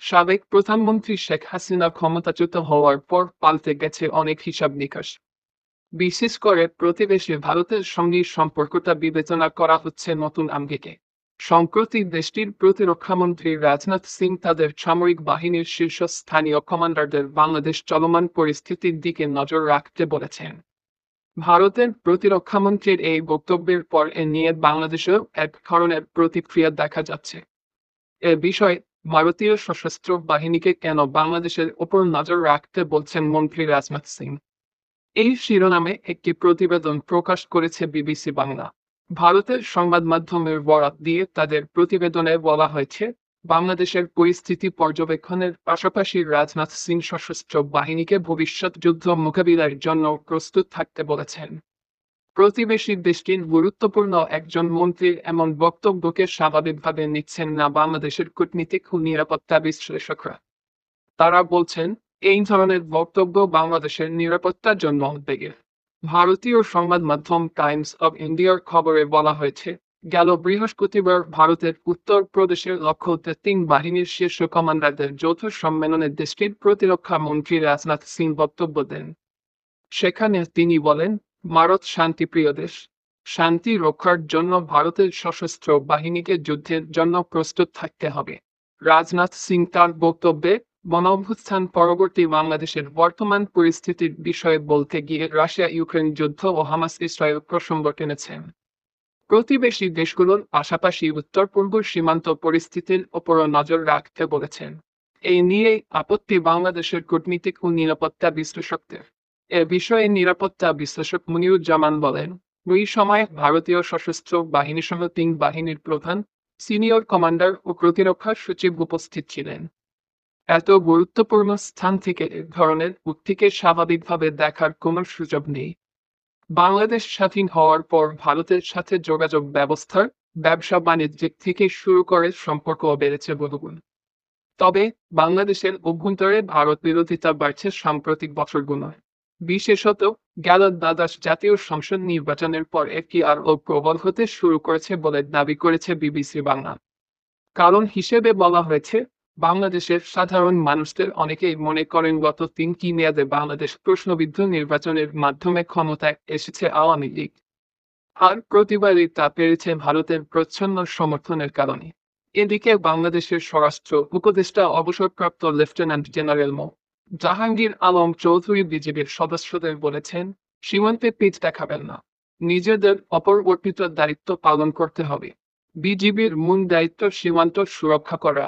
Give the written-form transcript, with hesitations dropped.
সাবেক প্রধানমন্ত্রী শেখ হাসিনা ক্ষমতাচ্যুত হওয়ার পর পাল্টে গেছে অনেক হিসাব নিকাশ। বিশেষ করে প্রতিবেশী ভারতের সঙ্গে সম্পর্কটা বিবেচনা করা হচ্ছে নতুন আঙ্গিকে। সম্প্রতি দেশটির প্রতিরক্ষামন্ত্রী রাজনাথ সিং তাদের সামরিক বাহিনীর শীর্ষস্থানীয় কমান্ডারদের বাংলাদেশ চলমান পরিস্থিতির দিকে নজর রাখতে বলেছেন। ভারতের প্রতিরক্ষামন্ত্রীর এই বক্তব্যের পর এ নিয়ে বাংলাদেশেও এক ধরনের প্রতিক্রিয়া দেখা যাচ্ছে। এ বিষয়ে ভারতীয় সশস্ত্র বাহিনীকে কেন বাংলাদেশের ওপর নজর রাখতে বলছেন মন্ত্রী রাজনাথ সিং, এই শিরোনামে একটি প্রতিবেদন প্রকাশ করেছে বিবিসি বাংলা। ভারতের সংবাদ মাধ্যমের বরাত দিয়ে তাদের প্রতিবেদনে বলা হয়েছে, বাংলাদেশের পরিস্থিতি পর্যবেক্ষণের পাশাপাশি রাজনাথ সিং সশস্ত্র বাহিনীকে ভবিষ্যৎ যুদ্ধ মোকাবিলার জন্য প্রস্তুত থাকতে বলেছেন। প্রতিবেশী দেশটির গুরুত্বপূর্ণ একজন মন্ত্রীর এমন বক্তব্যকে স্বাভাবিকভাবে নিচ্ছেন না বাংলাদেশের কূটনীতিক ও নিরাপত্তা বিশ্লেষকরা। তারা বলছেন, এই ধরনের বক্তব্য বাংলাদেশের নিরাপত্তার জন্য উদ্বেগের। ভারতীয় সংবাদ মাধ্যম টাইমস অব ইন্ডিয়ার খবরে বলা হয়েছে, গেল বৃহস্পতিবার ভারতের উত্তর প্রদেশের লক্ষ্ণৌতে ৩ বাহিনীর শীর্ষ কমান্ডারদের যৌথ সম্মেলনে দেশটির প্রতিরক্ষা মন্ত্রী রাজনাথ সিং বক্তব্য দেন। সেখানে তিনি বলেন, ভারত শান্তিপ্রিয় দেশ। শান্তি রক্ষার জন্য ভারতের সশস্ত্র বাহিনীকে যুদ্ধের জন্য প্রস্তুত থাকতে হবে। রাজনাথ সিং তার বক্তব্যে গণঅভ্যুত্থান পরবর্তী বাংলাদেশের বর্তমান পরিস্থিতির বিষয়ে বলতে গিয়ে রাশিয়া ইউক্রেন যুদ্ধ ও হামাস ইসরায়েল প্রসঙ্গ টেনেছেন। প্রতিবেশী দেশগুলোর পাশাপাশি উত্তর পূর্ব সীমান্ত পরিস্থিতির ওপরও নজর রাখতে বলেছেন। এই নিয়েই আপত্তি বাংলাদেশের কূটনীতিক ও নিরাপত্তা বিশ্লেষকদের। এ বিষয়ে নিরাপত্তা বিশ্লেষক মুনিরুজ্জামান বলেন, ওই সময় ভারতীয় সশস্ত্র বাহিনীসহ ৩ বাহিনীর প্রধান, সিনিয়র কমান্ডার ও প্রতিরক্ষা সচিব উপস্থিত ছিলেন। এত গুরুত্বপূর্ণ স্থান থেকে এ ধরনের উক্তিকে স্বাভাবিকভাবে দেখার কোনো সুযোগ নেই। বাংলাদেশ স্বাধীন হওয়ার পর ভারতের সাথে যোগাযোগ ব্যবস্থার, ব্যবসা বাণিজ্যিক থেকে শুরু করে সম্পর্কও বেড়েছে বহুগুণ। তবে বাংলাদেশের অভ্যন্তরে ভারত বিরোধিতা বাড়ছে সাম্প্রতিক বছরগুলোয়। বিশেষত গেল দ্বাদশ জাতীয় সংসদ নির্বাচনের পর এটি আরও প্রবল হতে শুরু করেছে বলে দাবি করেছে বিবিসি বাংলা। কারণ হিসেবে বলা হয়েছে, বাংলাদেশের সাধারণ মানুষদের অনেকেই মনে করেন গত ৩টি মেয়াদে বাংলাদেশ প্রশ্নবিদ্ধ নির্বাচনের মাধ্যমে ক্ষমতায় এসেছে আওয়ামী লীগ। আর প্রতিবারই তা পেরেছে ভারতের প্রচ্ছন্ন সমর্থনের কারণে। এদিকে বাংলাদেশের স্বরাষ্ট্র উপদেষ্টা অবসরপ্রাপ্ত লেফটেন্যান্ট জেনারেল মো. জাহাঙ্গীর আলম চৌধুরী বিজিবির সদস্যদের বলেছেন, সীমান্তে পিঠ দেখাবেন না। নিজেদের অপরিবর্তিত দায়িত্ব পালন করতে হবে। বিজিবির মূল দায়িত্ব সীমান্ত সুরক্ষা করা,